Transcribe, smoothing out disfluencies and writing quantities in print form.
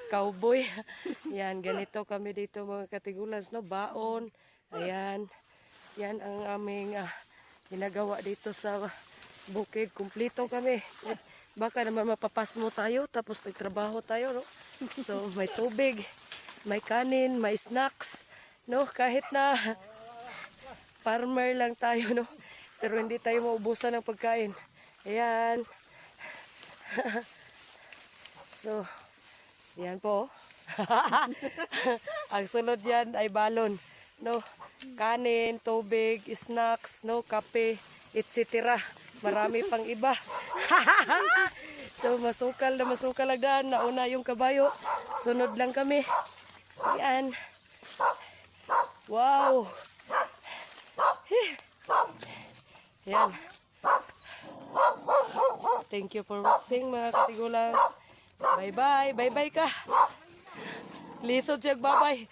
cowboy. Yan, ganito kami dito mga katigulans, no? Baon. Ayan. Yan ang aming ginagawa dito sa bukid. Kumplito kami. Baka naman mapapasmo tayo tapos nagtrabaho tayo, no? So, may tubig, may kanin, may snacks, no? Kahit na farmer lang tayo, no? Pero hindi tayo maubusan ng pagkain. Ayan. So, yan po. Ang sunod yan ay balon. No? Kanin, tubig, snacks, no? Kape, etc. Marami pang iba. So, masukal lang daan. Nauna yung kabayo. Sunod lang kami. Yan. Wow. Yan. Thank you for watching mga katigulang. Bye-bye. Bye-bye ka. Lisod siya, bye-bye.